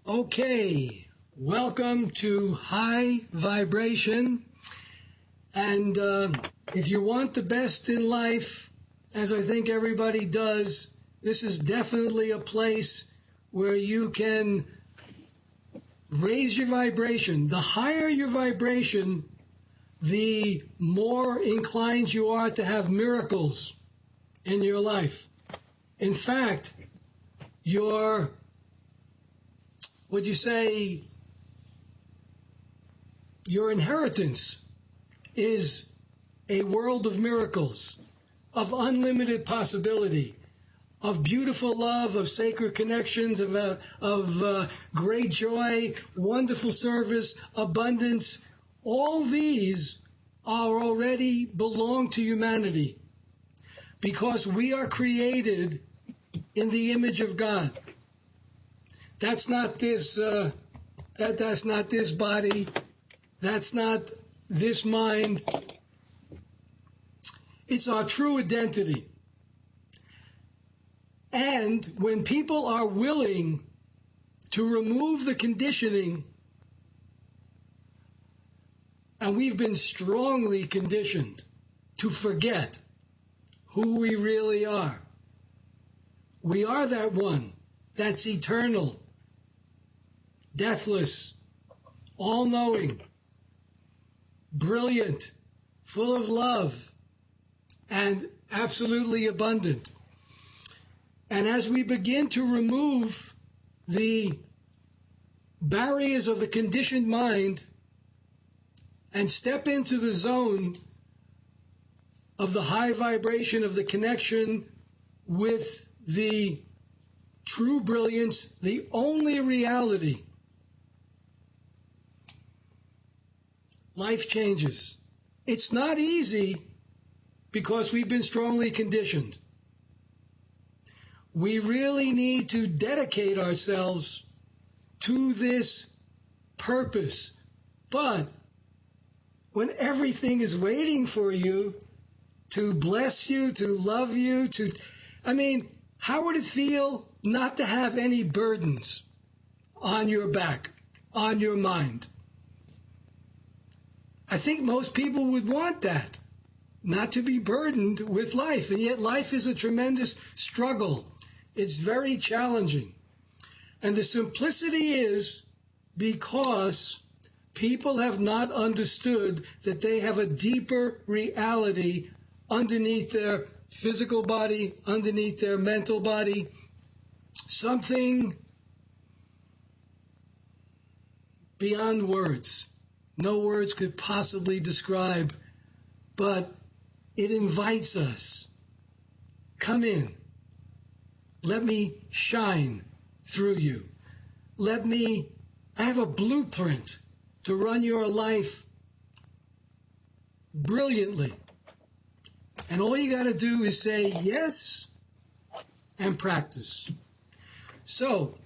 Okay, welcome to High Vibration. And if you want the best in life, as I think everybody does, this is definitely a place where you can raise your vibration. The higher your vibration, the more inclined you are to have miracles in your life. In fact, your inheritance is a world of miracles, of unlimited possibility, of beautiful love, of sacred connections, of great joy, wonderful service, abundance. All these are already belong to humanity because we are created in the image of God. That's not this. That's not this body. That's not this mind. It's our true identity. And when people are willing to remove the conditioning, and we've been strongly conditioned to forget who we really are. We are that one that's eternal, deathless, all-knowing, brilliant, full of love, and absolutely abundant. And as we begin to remove the barriers of the conditioned mind and step into the zone of the high vibration of the connection with the true brilliance, the only reality, life changes. It's not easy because we've been strongly conditioned. We really need to dedicate ourselves to this purpose. But when everything is waiting for you to bless you, to love you, how would it feel not to have any burdens on your back, on your mind? I think most people would want that, not to be burdened with life. And yet life is a tremendous struggle. It's very challenging. And the simplicity is because people have not understood that they have a deeper reality underneath their physical body, underneath their mental body, something beyond words. No words could possibly describe, but it invites us. Come in. Let me shine through you. I have a blueprint to run your life brilliantly. And all you got to do is say yes and practice. So,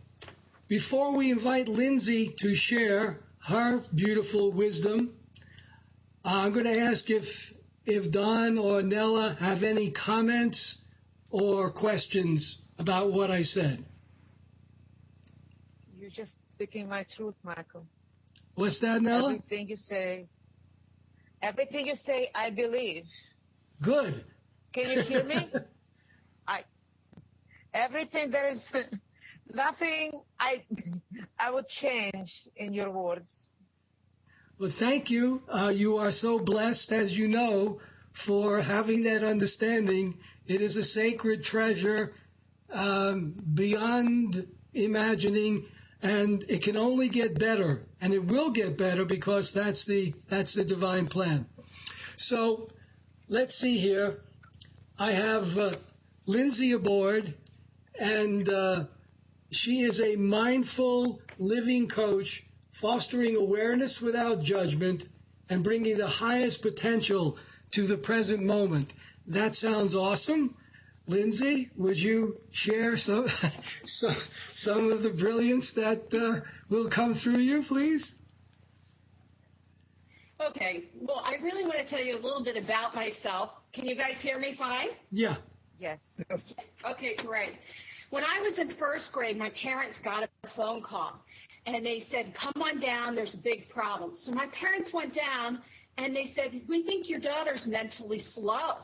before we invite Lindsay to share her beautiful wisdom, I'm going to ask if Don or Nella have any comments or questions about what I said. You're just speaking my truth, Michael. What's that, Nella? Everything you say, I believe. Good. Can you hear me? Everything, there is nothing I would change in your words. Well, thank you. You are so blessed, as you know, for having that understanding. It is a sacred treasure beyond imagining, and it can only get better, and it will get better because that's the divine plan. So let's see here. I have Lindsay aboard, and she is a mindful living coach, fostering awareness without judgment and bringing the highest potential to the present moment. That sounds awesome. Lindsay, would you share some of the brilliance that will come through you, please? Okay. Well, I really want to tell you a little bit about myself. Can you guys hear me fine? Yeah. Yes. Okay, great. When I was in first grade, my parents got a phone call. And they said, come on down, there's a big problem. So my parents went down and they said, we think your daughter's mentally slow.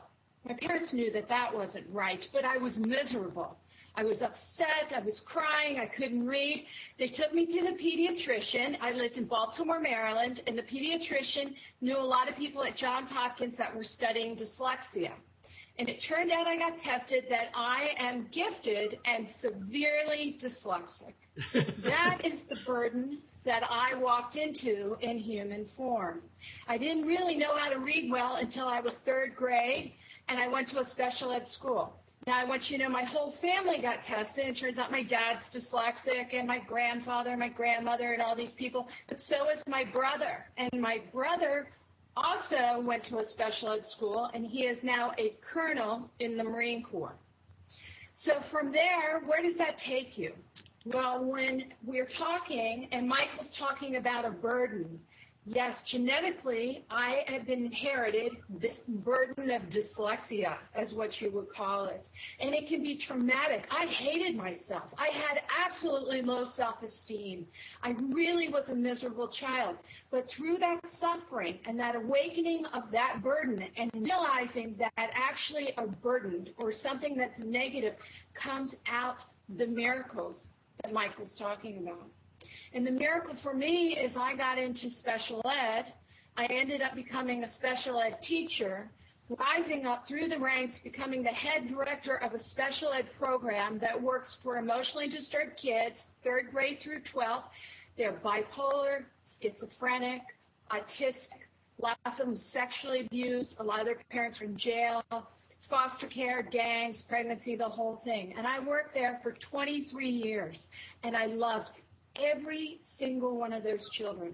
My parents knew that that wasn't right, but I was miserable. I was upset. I was crying. I couldn't read. They took me to the pediatrician. I lived in Baltimore, Maryland, and the pediatrician knew a lot of people at Johns Hopkins that were studying dyslexia. And it turned out I got tested that I am gifted and severely dyslexic. That is the burden that I walked into in human form. I didn't really know how to read well until I was third grade, and I went to a special ed school. Now, I want you to know my whole family got tested. It turns out my dad's dyslexic and my grandfather and my grandmother and all these people, but so is my brother. And my brother also went to a special ed school, and he is now a colonel in the Marine Corps. So from there, where does that take you? Well, when we're talking, and Mike was talking about a burden, yes, genetically, I have been inherited this burden of dyslexia, as what you would call it. And it can be traumatic. I hated myself. I had absolutely low self-esteem. I really was a miserable child. But through that suffering and that awakening of that burden and realizing that actually a burden or something that's negative comes out the miracles that Mike was talking about. And the miracle for me is I got into special ed. I ended up becoming a special ed teacher, rising up through the ranks, becoming the head director of a special ed program that works for emotionally disturbed kids, 3rd grade through 12th. They're bipolar, schizophrenic, autistic, lots of them sexually abused, a lot of their parents are in jail, foster care, gangs, pregnancy, the whole thing. And I worked there for 23 years, and I loved every single one of those children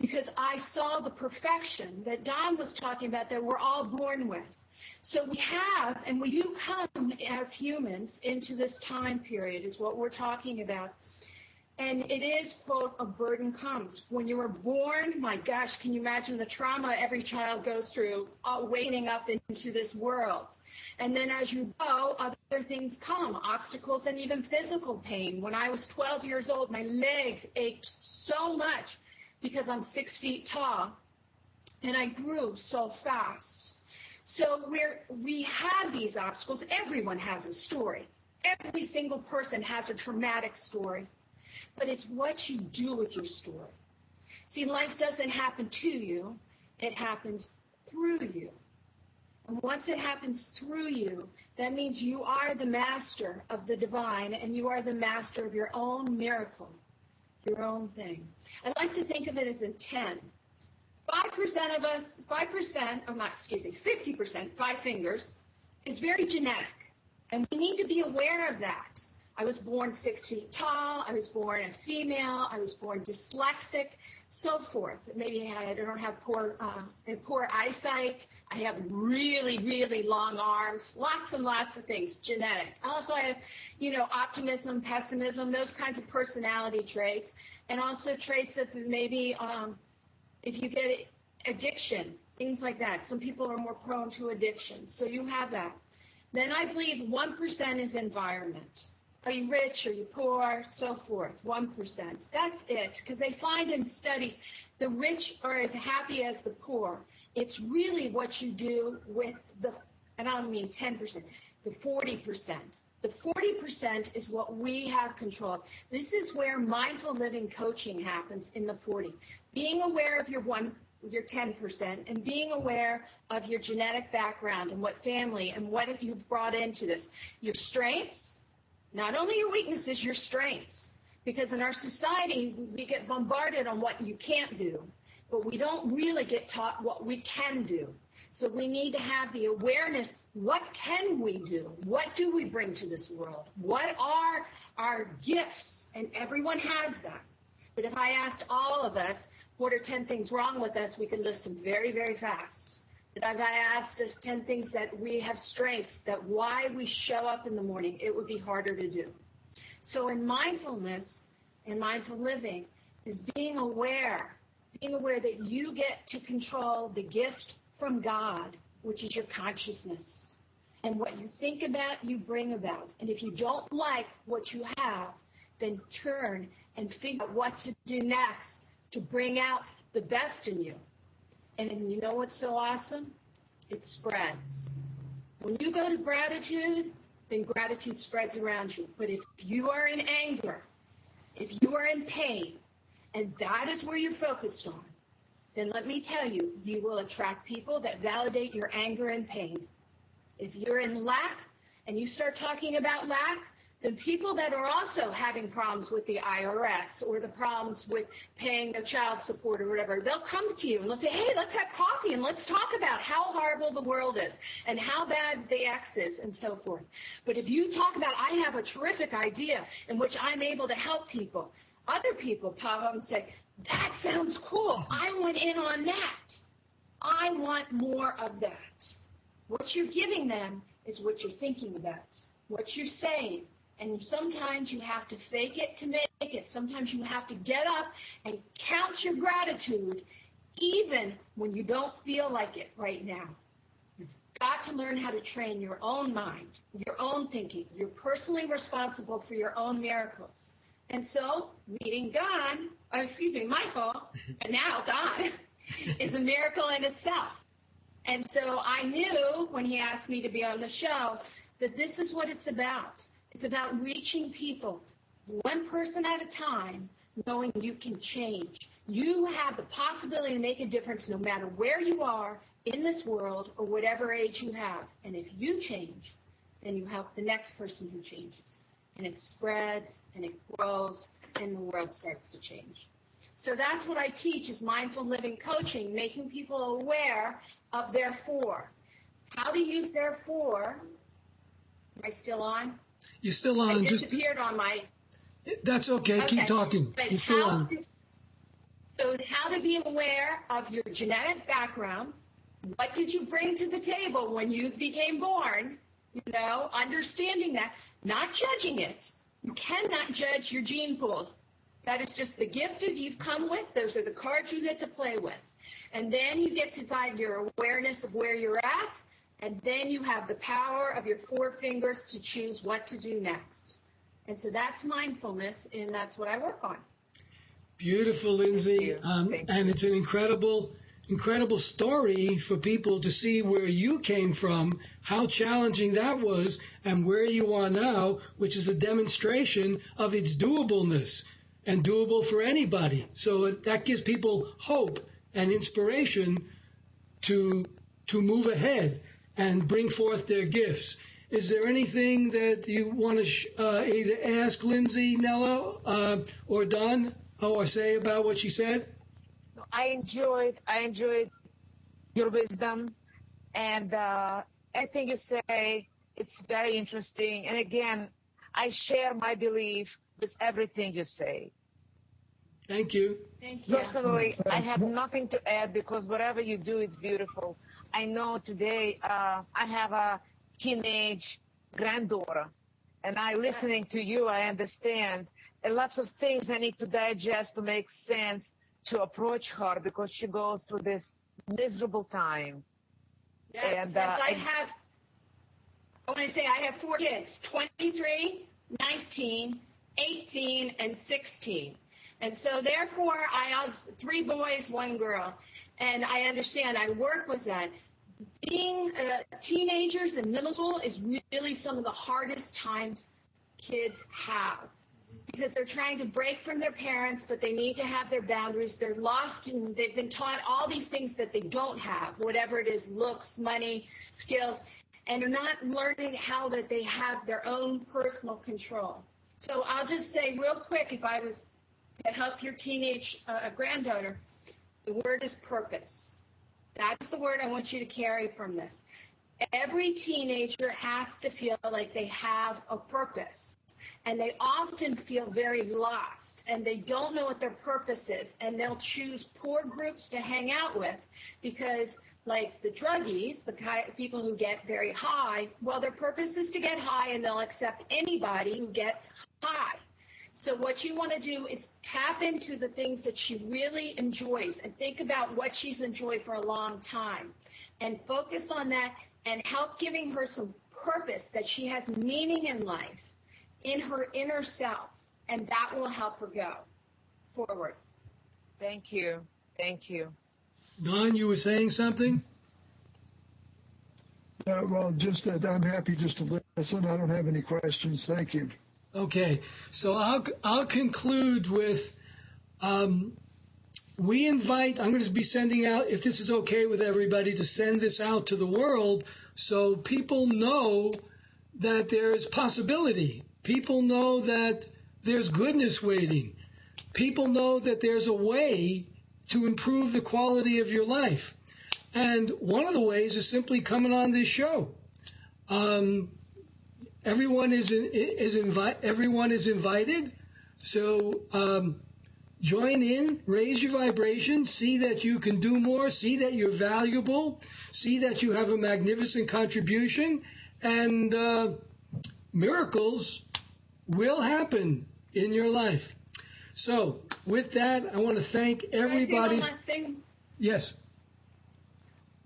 because I saw the perfection that Don was talking about that we're all born with. So we have, and we do come as humans into this time period is what we're talking about. And it is, quote, a burden comes. When you were born, my gosh, can you imagine the trauma every child goes through waking up into this world? And then as you go, other things come, obstacles and even physical pain. When I was 12 years old, my legs ached so much because I'm 6 feet tall, and I grew so fast. So we have these obstacles. Everyone has a story. Every single person has a traumatic story. But it's what you do with your story. See, life doesn't happen to you. It happens through you. And once it happens through you, that means you are the master of the divine, and you are the master of your own miracle, your own thing. I like to think of it as in 10. 5% of us, 50%, 5 fingers, is very genetic. And we need to be aware of that. I was born 6 feet tall. I was born a female. I was born dyslexic, so forth. Maybe I don't have poor eyesight. I have really, really long arms. Lots and lots of things, genetic. Also, I have, optimism, pessimism, those kinds of personality traits, and also traits of maybe if you get addiction, things like that. Some people are more prone to addiction, so you have that. Then I believe 1% is environment. Are you rich? Are you poor? So forth. 1%. That's it. Because they find in studies the rich are as happy as the poor. It's really what you do with and I don't mean 10%, the 40%. The 40% is what we have control of. This is where mindful living coaching happens in the 40. Being aware of your 10% and being aware of your genetic background and what family and what you've brought into this. Your strengths. Not only your weaknesses, your strengths. Because in our society, we get bombarded on what you can't do, but we don't really get taught what we can do. So we need to have the awareness, what can we do? What do we bring to this world? What are our gifts? And everyone has that. But if I asked all of us, what are 10 things wrong with us, we could list them very, very fast. But if I asked us 10 things that we have strengths, that why we show up in the morning, it would be harder to do. So in mindfulness and mindful living is being aware that you get to control the gift from God, which is your consciousness. And what you think about, you bring about. And if you don't like what you have, then turn and figure out what to do next to bring out the best in you. And you know what's so awesome? It spreads. When you go to gratitude, then gratitude spreads around you. But if you are in anger, if you are in pain, and that is where you're focused on, then let me tell you, you will attract people that validate your anger and pain. If you're in lack and you start talking about lack, then people that are also having problems with the IRS or the problems with paying their child support or whatever, they'll come to you and they'll say, hey, let's have coffee and let's talk about how horrible the world is and how bad the X is and so forth. But if you talk about, I have a terrific idea in which I'm able to help people, other people pop up and say, that sounds cool. I want in on that. I want more of that. What you're giving them is what you're thinking about, what you're saying. And sometimes you have to fake it to make it. Sometimes you have to get up and count your gratitude even when you don't feel like it right now. You've got to learn how to train your own mind, your own thinking. You're personally responsible for your own miracles. And so meeting Michael, and now God, is a miracle in itself. And so I knew when he asked me to be on the show that this is what it's about. It's about reaching people one person at a time, knowing you can change. You have the possibility to make a difference no matter where you are in this world or whatever age you have. And if you change, then you help the next person who changes. And it spreads and it grows and the world starts to change. So that's what I teach is mindful living coaching, making people aware of their four. How to use their four. Am I still on? You're still on. I disappeared on my... That's okay. Keep talking. But You're still on. So how to be aware of your genetic background. What did you bring to the table when you became born? You know, understanding that, not judging it. You cannot judge your gene pool. That is just the gift that you've come with. Those are the cards you get to play with. And then you get to find your awareness of where you're at. And then you have the power of your four fingers to choose what to do next. And so that's mindfulness, and that's what I work on. Beautiful, Lindsay. Thank you. And it's an incredible story for people to see where you came from, how challenging that was, and where you are now, which is a demonstration of its doableness and doable for anybody. So that gives people hope and inspiration to move ahead and bring forth their gifts. Is there anything that you want to either ask Lindsay, Nella, or Don, or say about what she said? I enjoyed your wisdom, and everything you say, it's very interesting. And again, I share my belief with everything you say. Thank you. Thank you. Personally, I have nothing to add because whatever you do is beautiful. I know today I have a teenage granddaughter, and listening to you, I understand lots of things I need to digest to make sense to approach her because she goes through this miserable time. Yes, And, I want to say I have four kids, 23, 19, 18, and 16. And so therefore, I have 3 boys, 1 girl. And I understand, I work with that. Being teenagers in middle school is really some of the hardest times kids have because they're trying to break from their parents, but they need to have their boundaries. They're lost and they've been taught all these things that they don't have, whatever it is, looks, money, skills, and they're not learning how that they have their own personal control. So I'll just say real quick, if I was to help your teenage granddaughter, the word is purpose. That's the word I want you to carry from this. Every teenager has to feel like they have a purpose, and they often feel very lost, and they don't know what their purpose is, and they'll choose poor groups to hang out with because, like the druggies, the people who get very high, well, their purpose is to get high, and they'll accept anybody who gets high. So what you want to do is tap into the things that she really enjoys and think about what she's enjoyed for a long time and focus on that and help giving her some purpose that she has meaning in life, in her inner self. and that will help her go forward. Thank you. Thank you. Don, you were saying something? Well, just that I'm happy just to listen. I don't have any questions. Thank you. Okay, so I'll conclude with we invite, I'm going to be sending out, if this is okay with everybody, to send this out to the world so people know that there's possibility. People know that there's goodness waiting. People know that there's a way to improve the quality of your life. And one of the ways is simply coming on this show. Everyone is invited. So join in, raise your vibration, see that you can do more, see that you're valuable, see that you have a magnificent contribution, and miracles will happen in your life. So with that, I want to thank everybody. Can I say one last thing? Yes.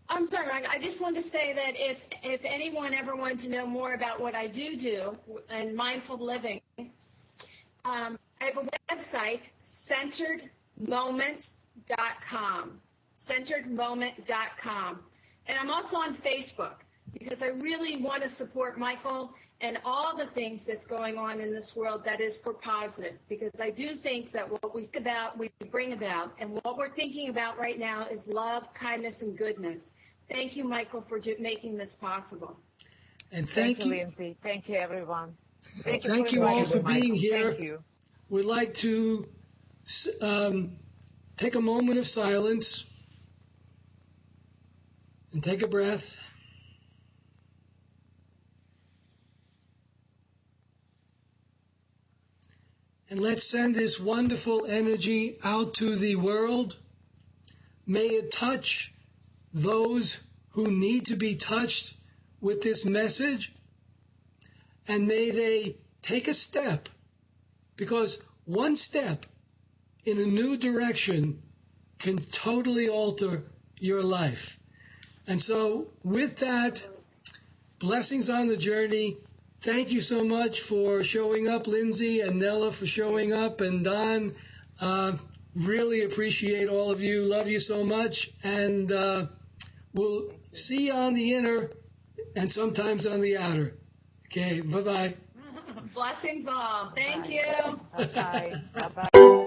I'm sorry, Mike. I just wanted to say that if anyone ever wanted to know more about what I do in mindful living, I have a website, centeredmoment.com, centeredmoment.com. And I'm also on Facebook because I really want to support Michael and all the things that's going on in this world that is for positive, because I do think that what we think about, we bring about, and what we're thinking about right now is love, kindness, and goodness. Thank you, Michael, for making this possible. And Thank you, Lindsay. Thank you, everyone. Thank you all for being here. Thank you. We'd like to take a moment of silence and take a breath. And let's send this wonderful energy out to the world. May it touch those who need to be touched with this message. And may they take a step, because one step in a new direction can totally alter your life. And so with that, blessings on the journey. Thank you so much for showing up, Lindsay and Nella, for showing up, and Don. Really appreciate all of you. Love you so much. And we'll see you on the inner and sometimes on the outer. Okay, bye-bye. Blessings all. Thank you. Bye-bye. Bye-bye.